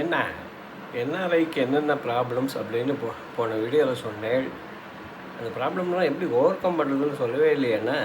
என்ன என்ஆர்ஐக்கு என்னென்ன ப்ராப்ளம்ஸ் அப்படின்னு போன வீடியோவில் சொன்னேன். அந்த ப்ராப்ளம்லாம் எப்படி ஓவர் கம் பண்ணுறதுன்னு சொல்லவே இல்லையேண்ணா.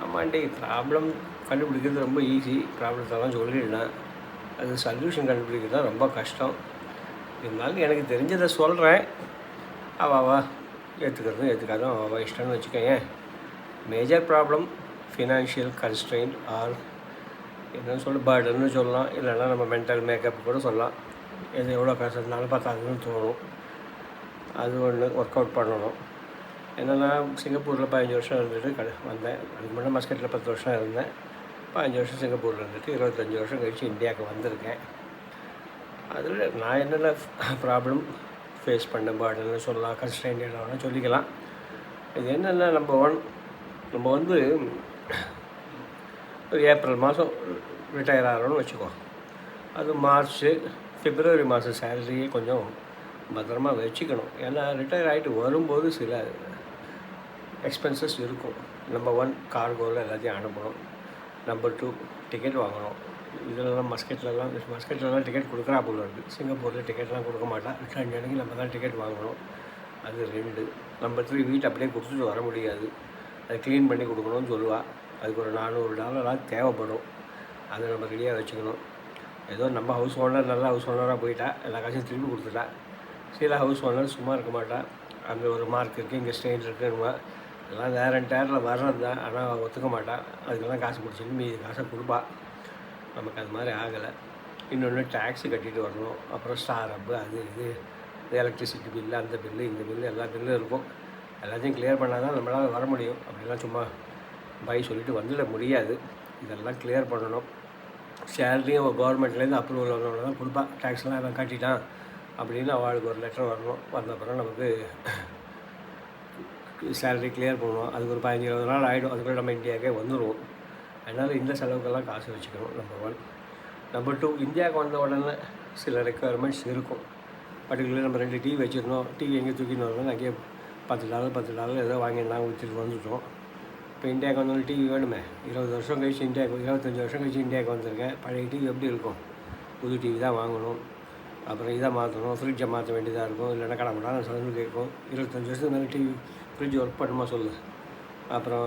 ஆமாண்டி, ப்ராப்ளம் கண்டுபிடிக்கிறது ரொம்ப ஈஸி, ப்ராப்ளத்தெல்லாம் சொல்லிடலாம். அது சொல்யூஷன் கண்டுபிடிக்கிறது தான் ரொம்ப கஷ்டம். இருந்தாலும் எனக்கு தெரிஞ்சதை சொல்கிறேன். அவாவா ஏற்றுக்கிறதும் ஏற்றுக்காதும் அவாவா இஷ்டம்னு வச்சுக்கோங்க. Major problem financial constraint are என்னன்னு சொல்ல பேர்டுன்னு சொல்லலாம், இல்லைன்னா நம்ம மென்டல் மேக்கப் கூட சொல்லலாம். எது எவ்வளோ காசு இருந்தாலும் பார்த்தாங்கன்னு தோணும். அது ஒன்று ஒர்க் அவுட் பண்ணணும். என்னென்னா, சிங்கப்பூரில் 15 வருஷம் இருந்துட்டு வந்தேன். அதுக்கு முன்னாடி மஸ்கட்டில் 10 வருஷம் இருந்தேன். 15 வருஷம் சிங்கப்பூரில் இருந்துட்டு 25 வருஷம் கழித்து இந்தியாவுக்கு வந்திருக்கேன். அதில் நான் என்னென்ன ப்ராப்ளம் ஃபேஸ் பண்ண பேர்டுன்னு சொல்லலாம், கன்ஸ்ட்ரெயின்ட் என்னன்னு சொல்லிக்கலாம். இது என்னென்னா, நம்ம வந்து ஒரு ஏப்ரல் மாதம் ரிட்டையர் ஆகிறோன்னு வச்சுக்கோ. அது மார்ச்சு பிப்ரவரி மாதம் சேலரியே கொஞ்சம் பத்திரமா வச்சுக்கணும். ஏன்னா ரிட்டையர் ஆகிட்டு வரும்போது சில எக்ஸ்பென்சஸ் இருக்கும். நம்பர் 1 கார்கோவில் எல்லாத்தையும் அனுப்பணும். நம்பர் 2 டிக்கெட் வாங்கணும். இதிலலாம் மஸ்கட்லலாம் டிக்கெட் கொடுக்குறா போல இருக்குது. சிங்கப்பூரில் டிக்கெட்லாம் கொடுக்க மாட்டா. ரிட்டர்ன் அன்னைக்கு நம்ம தான் டிக்கெட் வாங்கணும். அது 2. நம்பர் 3 வீட்டை அப்படியே கொடுத்துட்டு வர முடியாது. அதை க்ளீன் பண்ணி கொடுக்கணும்னு சொல்லுவாள். அதுக்கு ஒரு $400 தேவைப்படும். அதை நம்ம ரெடியாக வச்சுக்கணும். ஏதோ நம்ம ஹவுஸ் ஓனர் நல்ல ஹவுஸ் ஓனராக போயிட்டா, எல்லா காசும் திருப்பி கொடுத்துட்டா. சில ஹவுஸ் ஓனர் சும்மா இருக்க மாட்டா. அங்கே ஒரு மார்க் இருக்குது, இங்கே ஸ்ட்ரெயின் இருக்குன்னுவா. எல்லாம் வேர் அண்ட் டேரில் வர்றது தான். ஆனால் ஒத்துக்க மாட்டா. அதுக்கெல்லாம் காசு பிடிச்சிட்டு மீதி காசை கொடுப்பா. நமக்கு அது மாதிரி ஆகலை. இன்னொன்று டேக்ஸு கட்டிட்டு வரணும். அப்புறம் ஸ்டார் அப்பு, அது இது, எலக்ட்ரிசிட்டி பில்லு, அந்த பில்லு, இந்த பில்லு, எல்லா பில்லும் இருக்கும். எல்லாத்தையும் கிளியர் பண்ணால் தான் நம்மளால் வர முடியும். அப்படிலாம் சும்மா சொல்லிட்டு வந்துட முடியாது. இதெல்லாம் கிளியர் பண்ணணும். சேலரியும் கவர்மெண்ட்லேருந்து அப்ரூவல் வந்தவங்க தான் கொடுப்பா. டேக்ஸ்லாம் அவன் கட்டிட்டான் அப்படின்னு அவளுக்கு ஒரு லெட்டர் வரணும். வந்த அப்புறம் நமக்கு சேலரி கிளியர் பண்ணுவோம். அதுக்கு ஒரு 15-20 நாள் ஆகிடும். அதுக்குள்ளே நம்ம இந்தியாவுக்கே வந்துடுவோம். அதனால் இந்த செலவுக்கெல்லாம் காசு வச்சுக்கணும். நம்பர் 1. நம்பர் 2, இந்தியாவுக்கு வந்த உடனே சில ரெக்குயர்மெண்ட்ஸ் இருக்கும். பர்டிகுலர் நம்ம 2 டிவி வச்சுருந்தோம். டிவி எங்கே தூக்கின்னு வரணும், அங்கேயே $10 ஏதோ வாங்கிடலாம் ஊற்றிட்டு வந்துட்டோம். இப்போ இந்தியாவுக்கு வந்தாலும் டிவி வேணுமே. 20 வருஷம் கழிச்சு இந்தியாவுக்கு 25 வருஷம் கழிச்சு இந்தியாவுக்கு வந்திருக்கேன். பழைய டிவி எப்படி இருக்கும்? புது டிவி தான் வாங்கணும். அப்புறம் இதை மாற்றணும், ஃப்ரிட்ஜை மாற்ற வேண்டியதாக இருக்கும். இல்லைன்னா கடமைடான சவுண்டு கேட்கும். 25 வருஷத்துக்கு மேலே டிவி ஃப்ரிட்ஜ் ஒர்க் பண்ணுமா சொல்லு. அப்புறம்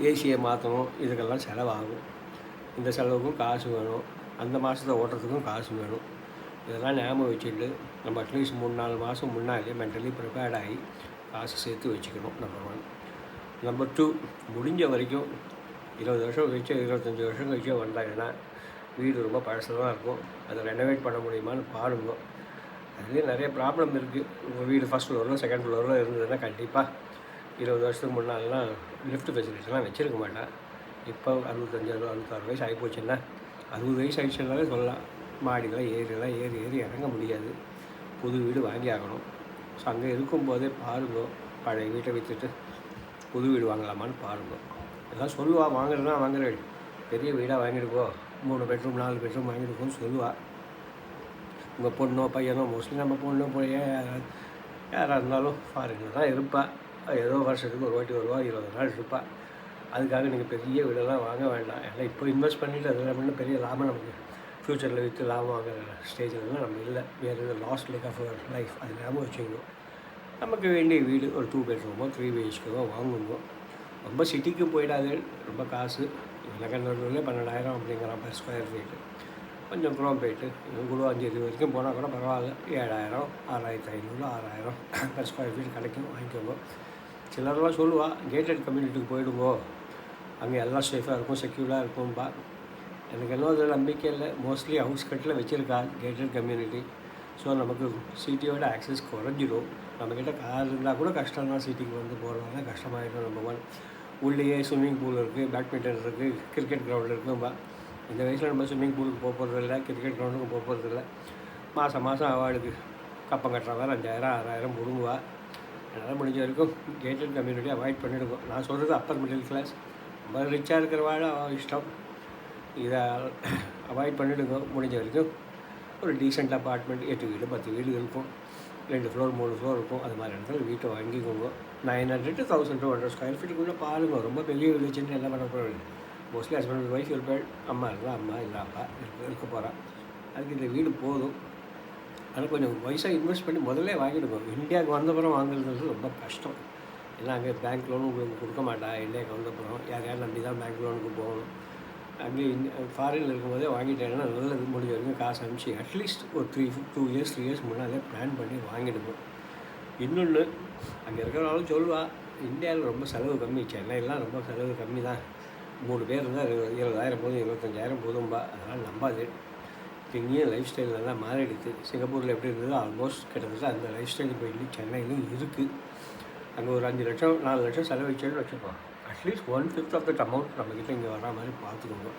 ஏசியை மாற்றணும். இதுக்கெல்லாம் செலவாகும். இந்த செலவுக்கும் காசு வேணும். அந்த மாதத்தை ஓட்டுறதுக்கும் காசு வேணும். இதெல்லாம் ஞாபகம் வச்சுட்டு நம்ம அட்லீஸ்ட் 3-4 மாதம் முன்னாடியே மென்டலி ப்ரிப்பேர்ட் ஆகி காசு சேர்த்து வச்சுக்கணும். நம்பர் 1. நம்பர் 2, முடிஞ்ச வரைக்கும் 20 வருஷம் கழிச்சோ 25 வருஷம் கழிச்சோ வந்தாங்கன்னா வீடு ரொம்ப பழசாக தான் இருக்கும். அதை ரெனோவேட் பண்ண முடியுமான்னு பாருங்க. அதுலேயும் நிறைய ப்ராப்ளம் இருக்குது. உங்கள் வீடு ஃபஸ்ட் ஃப்ளோரில் செகண்ட் ஃப்ளோரில் இருந்ததுன்னா கண்டிப்பாக 20 வருஷத்துக்கு முன்னாலெலாம் லிஃப்ட் ஃபெசிலிட்டிலாம் வச்சுருக்க மாட்டேன். இப்போ 65-66 வயசு ஆகிப்போச்சுன்னா 60 வயசு ஆகிடுச்சுனாலே சொல்லலாம். மாடிலாம் ஏறி இறங்க முடியாது. புது வீடு வாங்கி ஆகணும். ஸோ அங்கே இருக்கும்போதே பாருங்க. பழைய வீட்டை விற்றுட்டு புது வீடு வாங்கலாமான்னு பாருங்கள். எல்லாம் சொல்லுவாள், வாங்குறதுனா வாங்குறேன், பெரிய வீடாக வாங்கிடுக்கோ, 3 பெட்ரூம் 4 பெட்ரூம் வாங்கிடுக்கோன்னு சொல்லுவாள். உங்கள் பொண்ணோ பையனோ, மோஸ்ட்லி நம்ம பொண்ணோ போய் யாராக இருந்தாலும் ஃபாரினில் தான் இருப்பாள். ஏதோ வருஷத்துக்கு ஒரு வாட்டி வருவா, 20 நாள் இருப்பாள். அதுக்காக நீங்கள் பெரிய வீடெல்லாம் வாங்க வேண்டாம். ஏன்னா இப்போ இன்வெஸ்ட் பண்ணிவிட்டு அதில் பண்ண பெரிய லாபம் நமக்கு ஃப்யூச்சரில் விற்று லாபம் வாங்குற ஸ்டேஜில் நம்ம இல்லை. வேறு லாஸ்ட் லைக் ஆஃப் லைஃப் அது ஞாபகம் வச்சுக்கணும். நமக்கு வேண்டிய வீடு ஒரு 2 பெட்ரூமோ 3 BHKவோ வாங்குங்க. ரொம்ப சிட்டிக்கு போயிடாது. ரொம்ப காசு இலக்கண்ணூர்லேயே 12,000 அப்படிங்கிறான் பெர் ஸ்கொயர் ஃபீட்டு. கொஞ்சம் குரோம்பேட்டு இன்னும் கூட 5 வரைக்கும் போனால் கூட பரவாயில்ல. 7,000, 6,500, 6,000 பெர் ஸ்கொயர் ஃபீட் கிடைக்கும், வாங்கிக்கோங்க. சிலரெல்லாம் சொல்லுவாள், கேட்டட் கம்யூனிட்டிக்கு போயிடுங்கோ, அங்கே எல்லாம் சேஃபாக இருக்கும், செக்யூர்டாக இருக்கும்பா. எனக்கு இன்னும் அதில் நம்பிக்கை இல்லை. மோஸ்ட்லி ஹவுஸ் கட்டில் வச்சுருக்கா கேட்டட் கம்யூனிட்டி. ஸோ நமக்கு சிட்டியோட ஆக்சஸ் குறைஞ்சிடும். நம்மக்கிட்ட கார் இருந்தால் கூட கஷ்டம் தான். சிட்டிக்கு வந்து போகிறதுனால கஷ்டமாகிடும். நம்பர் 1. உள்ளேயே ஸ்விம்மிங் பூல் இருக்குது, பேட்மிண்டன் இருக்குது, கிரிக்கெட் கிரவுண்ட் இருக்கும்பா. இந்த வயசில் நம்ம ஸ்விம்மிங் பூலுக்கு போகிறதில்ல, கிரிக்கெட் கிரவுண்டுக்கு போகிறதில்ல. மாதம் அவளுக்கு கப்பம் கட்டுற மாதிரி 5,000 6,000 முடுங்குவா. அதனால் முடிஞ்ச வரைக்கும் கேட்டட் கம்யூனிட்டி அவாய்ட் பண்ணிவிடுவோம். நான் சொல்கிறது அப்பர் மிடில் கிளாஸ். ரொம்ப ரிச்சாக இருக்கிறவாள் அவள் இஷ்டம். இதை அவாய்ட் பண்ணிவிடுங்க. முடிஞ்ச வரைக்கும் ஒரு டீசெண்ட் அப்பார்ட்மெண்ட் 8 வீடு 10 வீடு இருக்கும். 2 ஃப்ளோர் 3 ஃப்ளோர் இருக்கும். அது மாதிரி இடத்துல வீட்டை வாங்கிக்கோங்க. 900 to 1,200 ஸ்கொயர் ஃபீட்டுக்குள்ளே பாருங்கள். ரொம்ப பெரிய வில்லேஜ்னு எல்லாம் பண்ண போகிறது. மோஸ்ட்லி ஹஸ்பண்ட் ஒய்ஃப் இருப்பாள். அம்மா இருந்தால் அம்மா இல்லை அப்பா இருக்க போகிறா. அதுக்கு இந்த வீடு போதும். ஆனால் கொஞ்சம் வயசாக இன்வெஸ்ட் பண்ணி முதல்ல வாங்கிடுவோம். இந்தியாவுக்கு வந்தப்புறம் வாங்குறது ரொம்ப கஷ்டம். ஏன்னா அங்கே பேங்க் லோனும் உங்களுக்கு கொடுக்க மாட்டா. இந்தியாவுக்கு வந்தப்புறம் யாரையாவது நம்பி தான் பேங்க் லோனுக்கு போகணும். அங்கே ஃபாரினில் இருக்கும்போதே வாங்கிட்டேன்னா நல்லது. முடிஞ்ச வரைக்கும் காசு அனுப்பிச்சு அட்லீஸ்ட் ஒரு 2 இயர்ஸ் 3 இயர்ஸ் முன்னாலே பிளான் பண்ணி வாங்கிடுவோம். இன்னொன்று, அங்கே இருக்கிறவங்களும் சொல்லுவா, இந்தியாவில் ரொம்ப செலவு கம்மி, சென்னையெல்லாம் ரொம்ப செலவு கம்மி தான், 3 பேர் இருந்தால் 20,000 போதும் 25,000 போதும்பா. அதனால் நம்பாது. இங்கேயும் லைஃப் ஸ்டைல் நல்லா மாறிடுது. சிங்கப்பூரில் எப்படி இருந்ததோ ஆல்மோஸ்ட் கிட்டத்தட்ட அந்த லைஃப் ஸ்டைல் இப்போ இன்னும் சென்னையிலும் இருக்குது. அங்கே ஒரு 5 லட்சம் 4 லட்சம் செலவழிச்சேன்னு வச்சுப்போம். அட்லீஸ்ட் 1/5 ஆஃப் தட் அமௌண்ட் நம்மக்கிட்ட இங்கே வர மாதிரி பார்த்துக்கோங்க.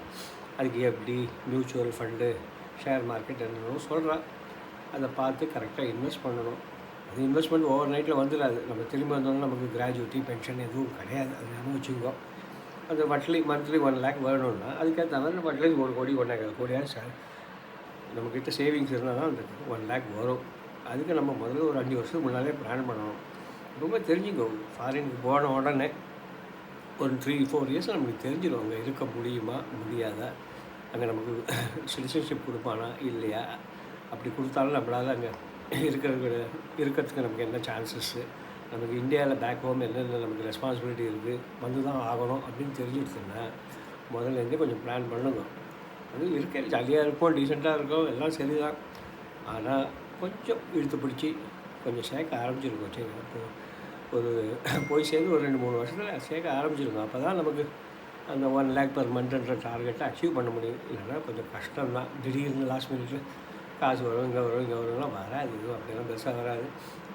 அதுக்கு எப்படி மியூச்சுவல் ஃபண்டு, ஷேர் மார்க்கெட் என்னென்னோ சொல்கிறேன். அதை பார்த்து கரெக்டாக இன்வெஸ்ட் பண்ணணும். அது இன்வெஸ்ட்மெண்ட் ஓவர் நைட்டில் வந்துடாது. நம்ம திரும்பி வந்தோம்னா நமக்கு கிராஜுவிட்டி பென்ஷன் எதுவும் கிடையாது. அது ஞாபகம் வச்சுக்கோ. அந்த மந்த்லி 1 lakh வேணும்னா அதுக்கேற்ற மாதிரி நம்ம அட்லீஸ்ட் 1 கோடி 1.25 கோடியாக சார் நம்மக்கிட்ட சேவிங்ஸ் இருந்தால் தான் அந்த 1 lakh வரும். அதுக்கு நம்ம முதல்ல ஒரு 5 வருஷத்துக்கு முன்னாலே பிளான் பண்ணணும். ரொம்ப தெரிஞ்சுக்கோ. ஃபாரினுக்கு போன உடனே ஒரு 3-4 இயர்ஸில் நமக்கு தெரிஞ்சிடும் அங்கே இருக்க முடியுமா முடியாதா, அங்கே நமக்கு சிட்டிசன்ஷிப் கொடுப்பானா இல்லையா, அப்படி கொடுத்தாலும் நம்மளால் அங்கே இருக்கிறதுக்கு நமக்கு என்ன சான்சஸ்ஸு, நமக்கு இந்தியாவில் பேக் ஹோம் என்னென்ன நமக்கு ரெஸ்பான்சிபிலிட்டி இருக்குது, வந்து தான் ஆகணும் அப்படின்னு தெரிஞ்சுடுச்சுன்னா முதல்லேருந்தே கொஞ்சம் பிளான் பண்ணுங்க. அது இருக்க ஜாலியாக இருக்கும், டீசெண்டாக இருக்கும், எல்லாம் சரி தான். ஆனால் கொஞ்சம் இழுத்து பிடிச்சி கொஞ்சம் சேர்க்க ஆரம்பிச்சிருக்கோம். சரி, அப்போ ஒரு போய் சேர்ந்து ஒரு 2-3 வருஷத்தில் சேர்க்க ஆரம்பிச்சிருக்கோம். அப்போ தான் நமக்கு அந்த 1 lakh per monthன்ற டார்கெட்டை அச்சீவ் பண்ண முடியும். இல்லைன்னா கொஞ்சம் கஷ்டம்தான். திடீர்னு லாஸ்ட் மினிட்டில் காசு வரும், இங்கே வரும், இங்கே வரும்லாம் வராது. இதுவும் அப்படிலாம் பெருசாக வராது.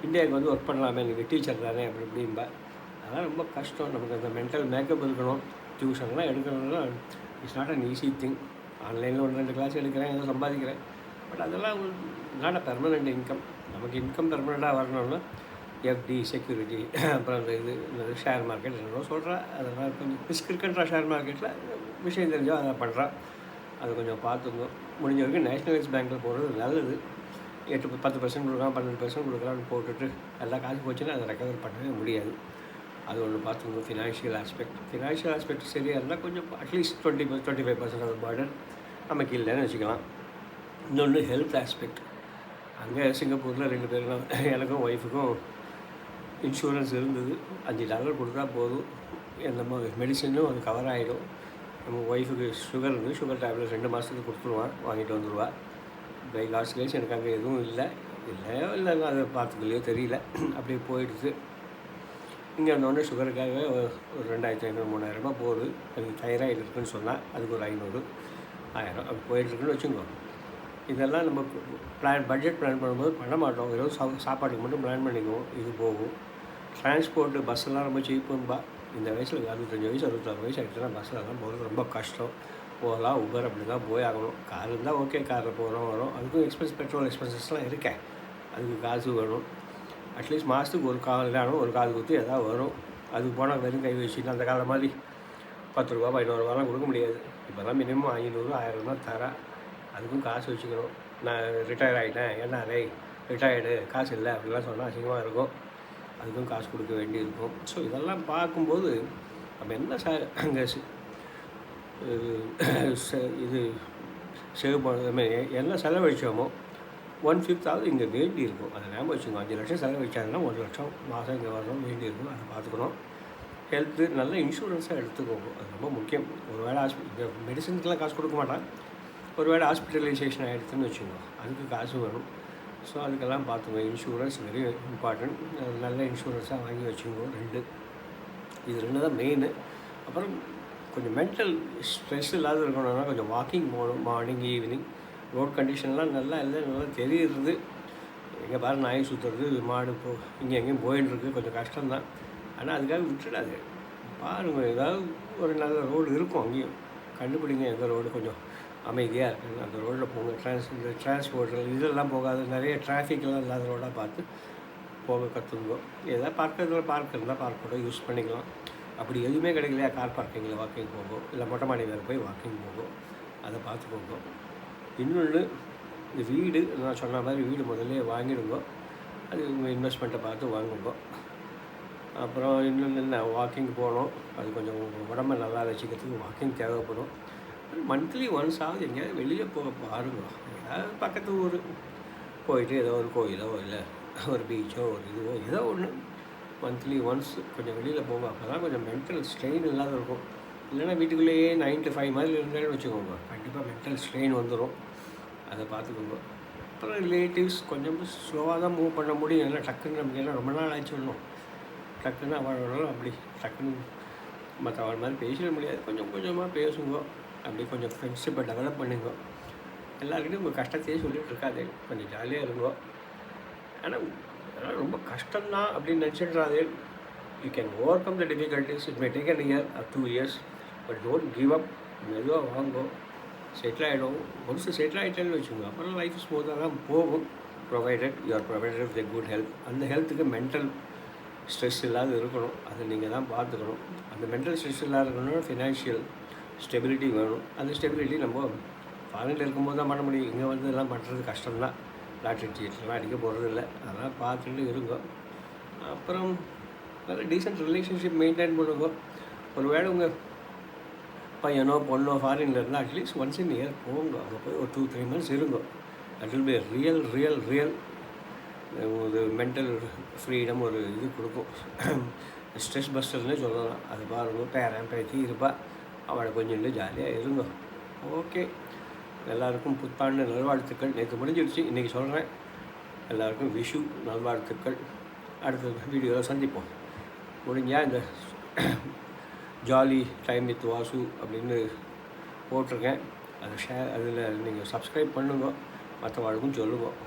இந்தியாவுக்கு வந்து ஒர்க் பண்ணலாமே, நீங்கள் டீச்சர் தானே அப்படி இப்படிம்பா. அதெல்லாம் ரொம்ப கஷ்டம். நமக்கு அந்த மென்டல் மேக்கப் இருக்கணும். டியூஷன்லாம் எடுக்கணும்னா it's not an easy thing. ஆன்லைனில் 1-2 கிளாஸ் எடுக்கிறேன், ஏதோ சம்பாதிக்கிறேன். பட் அதெல்லாம் நாட் அ பெர்மனெண்ட் இன்கம். நமக்கு இன்கம் பெர்மனெண்ட்டாக வரணும்னா எஃப்டி, செக்யூரிட்டி, அப்புறம் அந்த இந்த ஷேர் மார்க்கெட் என்னென்னோ சொல்கிறா. அதெல்லாம் கொஞ்சம் ரிஸ்க் இருக்குன்றா. ஷேர் மார்க்கெட்டில் விஷயம் தெரிஞ்சோ அதை பண்ணுறா. அதை கொஞ்சம் பார்த்துங்க. முடிஞ்ச வரைக்கும் நேஷ்னலைஸ் பேங்க்கில் போகிறது நல்லது. 8-10% கொடுக்கலாம், 12% கொடுக்கலாம்னு போட்டுட்டு எல்லா காசு போச்சுன்னா அதை ரெக்கவர் பண்ணவே முடியாது. அது ஒன்று பார்த்துக்கணும். ஃபினான்ஷியல் ஆஸ்பெக்ட் சரியாக இருந்தால் கொஞ்சம் அட்லீஸ்ட் 25% ஆஃப் பர்டன் நமக்கு இல்லைன்னு வச்சுக்கலாம். இன்னொன்று ஹெல்த் ஆஸ்பெக்ட். அங்கே சிங்கப்பூரில் 2 பேரும் எனக்கும் ஒய்ஃபுக்கும் இன்சூரன்ஸ் இருந்தது. $5 கொடுத்தா போதும், நம்ம மெடிசனும் அது கவர் ஆகிடும். நம்ம ஒய்ஃபுக்கு சுகர் இருந்து சுகர் டேப்லெட் 2 மாதத்துக்கு கொடுத்துருவான், வாங்கிட்டு வந்துடுவா. பை லாஸ்ட் கேஸ் எனக்கு அங்கே எதுவும் இல்லை அதை பார்த்துக்கலையோ தெரியல, அப்படியே போயிடுச்சு. இங்கே வந்தோடனே சுகருக்காக ஒரு 2,500-3,000 போகுது. எனக்கு தைராய்டு இருக்குதுன்னு சொன்னால் அதுக்கு ஒரு 500-1000 அப்படி போயிட்டுருக்குன்னு வச்சுக்கோ. இதெல்லாம் நம்ம பட்ஜெட் பிளான் பண்ணும்போது பண்ண மாட்டோம். வெறும் சாப்பாட்டுக்கு மட்டும் பிளான் பண்ணிக்குவோம். இது போகும். டிரான்ஸ்போர்ட்டு பஸ்ஸெல்லாம் ரொம்ப சீப்பும்பா. இந்த வயசில் 65 வயசு 66 வயசு ஆகிடுச்சுன்னா பஸ்ஸிலலாம் போகிறது ரொம்ப கஷ்டம். ஓலா, உபர் அப்படி தான் போய் ஆகணும். கார் இருந்தால் ஓகே, காரில் போகிறோம் வரும். அதுக்கும் பெட்ரோல் எக்ஸ்பென்சஸ்லாம் இருக்கேன். அதுக்கு காசு வேணும். அட்லீஸ்ட் மாதத்துக்கு ஒரு கல்யாணம், ஒரு காது குத்து எதாவது வரும். அதுக்கு போனால் வெறும் கை வச்சுட்டு அந்த காலம் மாதிரி 10 ரூபா 15 ரூபாலாம் கொடுக்க முடியாது. இப்போ தான் மினிமம் 500-1000 தான் தரேன். அதுக்கும் காசு வச்சுக்கணும். நான் ரிட்டையர் ஆகிட்டேன், என்ன ரிட்டையர்டு, காசு இல்லை அப்படிலாம் சொன்னால் அசிங்கமாக இருக்கும். அதுக்கும் காசு கொடுக்க வேண்டியிருக்கும். ஸோ இதெல்லாம் பார்க்கும்போது நம்ம என்ன அங்கே இது சேவ் பண்ண என்ன செலவழிச்சோமோ 1/5 இங்கே வேண்டி இருக்கும். அதை ஞாபகம் வச்சுக்கோங்க. 5 லட்சம் செலவழிச்சாங்கன்னா 1 லட்சம் மாதம் இங்கே வரணும் வேண்டியிருக்கும். அதை பார்த்துக்கணும். ஹெல்த்து நல்ல இன்சூரன்ஸாக எடுத்துக்கோங்க. அது ரொம்ப முக்கியம். ஒரு வேளை இந்த மெடிசனுக்கெலாம் காசு கொடுக்க மாட்டான். ஒரு வேளை ஹாஸ்பிட்டலைசேஷன் ஆகிடுதுன்னு வச்சுக்கோங்க, அதுக்கு காசு வேணும். ஸோ அதுக்கெல்லாம் பார்த்துக்கோங்க. Insurance very important. நல்ல இன்சூரன்ஸாக வாங்கி வச்சுக்கோங்க. 2 இது 2 தான் மெயின். அப்புறம் கொஞ்சம் மென்டல் ஸ்ட்ரெஸ் இல்லாத இருக்கணும்னா கொஞ்சம் வாக்கிங் போகணும். Morning, evening. ரோட் கண்டிஷன்லாம் நல்லா இல்லை, நல்லா தெரியுது. எங்கே பாரு நாய் சுற்றுறது, மாடு இங்கே எங்கேயும் போயின்னு கொஞ்சம் கஷ்டம்தான். ஆனால் அதுக்காக விட்டுடாது. பாருங்கள், ஏதாவது ஒரு நல்ல ரோடு இருக்கும் அங்கேயும் கண்டுபிடிங்க. எந்த ரோடு கொஞ்சம் அமைதியாக இருக்குது அந்த ரோட்டில் போங்க. இந்த டிரான்ஸ்போர்ட்டில் இதெல்லாம் போகாது. நிறைய டிராஃபிக்கெல்லாம் இல்லாத ரோடாக பார்த்து போக கற்றுங்க. ஏதாவது பார்க் இருந்தால் பார்க்கோட யூஸ் பண்ணிக்கலாம். அப்படி எதுவுமே கிடைக்கலையா, கார் பார்க்கிங்கில் வாக்கிங் போகும், இல்லை மொட்டை மாடி மேலே போய் வாக்கிங் போகும். அதை பார்த்துக்கோங்க. இன்னொன்று, இந்த வீடு நான் சொன்ன மாதிரி வீடு முதல்ல வாங்கிடுங்க. அது உங்கள் இன்வெஸ்ட்மெண்ட்டை பார்த்து வாங்குங்க. அப்புறம் இன்னொன்று என்ன, வாக்கிங் போகணும். அது கொஞ்சம் உங்கள் உடம்பை நல்லா வச்சுக்கிறதுக்கு வாக்கிங் தேவைப்படும். மந்த்லி ஒன்ஸ் ஆகுது எங்கேயாவது வெளியில் போக பாருங்க. ஏதாவது பக்கத்து ஊர் போயிட்டு ஏதோ ஒரு கோயிலோ இல்லை ஒரு பீச்சோ ஒரு இதுவோ ஏதோ ஒன்று மந்த்லி ஒன்ஸ் கொஞ்சம் வெளியில் போங்க. அப்போ தான் கொஞ்சம் மென்டல் ஸ்ட்ரெயின் இல்லாத இருக்கும். இல்லைன்னா வீட்டுக்குள்ளேயே 9 to 5 மாதிரி இருந்தாலும் வச்சுக்கோங்க, கண்டிப்பாக மென்டல் ஸ்ட்ரெயின் வந்துடும். அதை பார்த்துக்கோங்க. அப்புறம் ரிலேட்டிவ்ஸ் கொஞ்சம் ஸ்லோவாக தான் மூவ் பண்ண முடியும். ஏன்னா டக்குன்னு நமக்கு எல்லாம் ரொம்ப நாள் ஆச்சு சொல்லணும். டக்குன்னு அவளோட அப்படி டக்குன்னு மற்றவள் மாதிரி பேசிட முடியாது. கொஞ்சம் கொஞ்சமாக பேசுங்க. அப்படி கொஞ்சம் ஃப்ரெண்ட்ஷிப்பை டெவலப் பண்ணுங்க. எல்லாருக்கிட்டையும் உங்கள் கஷ்டத்தையே சொல்லிகிட்டு இருக்காது, கொஞ்சம் ஜாலியாக இருங்கோ. ஆனால் அதனால் ரொம்ப கஷ்டம்தான் அப்படின்னு நினச்சிட்றாது. You can overcome the difficulties. It may take an year or 2 years, but don't give up. மெதுவாக வாங்கோ, செட்டில் ஆகிடும். ஒன்ஸ் செட்டில் ஆகிட்டேன்னு வச்சுக்கோங்க, அப்புறம் லைஃப் ஸ்மூத்தாக தான் போகும். Provided you are provided with a good health. அந்த ஹெல்த்துக்கு மென்டல் ஸ்ட்ரெஸ் இல்லாத இருக்கணும். அதை நீங்கள் தான் பார்த்துக்கணும். அந்த மென்டல் ஸ்ட்ரெஸ் இல்லாத இருக்கணும்னா ஃபினான்ஷியல் ஸ்டெபிலிட்டி வேணும். அந்த ஸ்டெபிலிட்டி நம்ம ஃபாரினில் இருக்கும்போது தான் பண்ண முடியும். இங்கே வந்து எல்லாம் பண்ணுறது கஷ்டம்தான். லாட்ரி சீட்லாம் அடிக்க போகிறதில்ல. அதெல்லாம் பார்த்துட்டு இருங்க. அப்புறம் நல்ல டீசென்ட் ரிலேஷன்ஷிப் மெயின்டைன் பண்ணுங்க. ஒரு வேளை உங்கள் பையனோ பொண்ணோ ஃபாரினில் இருந்தால் அட்லீஸ்ட் ஒன்ஸ் இன் இயர் போங்க. அங்கே போய் ஒரு 2-3 months இருங்க. தட் வில் பி ரியல் ஒரு மென்டல் ஃப்ரீடம் ஒரு இது கொடுக்கும். ஸ்ட்ரெஸ் பஸ்டர்னே சொல்லலாம். அது பாருங்க, பேரன் பேத்தி இருப்பா, அவளை கொஞ்சம் ஜாலியாக இருங்க. ஓகே, எல்லாருக்கும் புத்தாண்டு நல்வாழ்த்துக்கள். நேற்று முடிஞ்சிடுச்சு, இன்றைக்கி சொல்கிறேன். எல்லாருக்கும் விஷு நல்வாழ்த்துக்கள். அடுத்த வீடியோவில் சந்திப்போம். முடிஞ்சால் இந்த ஜாலி டைம் வித் வாசு அப்படின்னு போட்டிருக்கேன். அதில் நீங்கள் சப்ஸ்கிரைப் பண்ணுங்க, மற்றவங்களுக்கும் சொல்லுவோம்.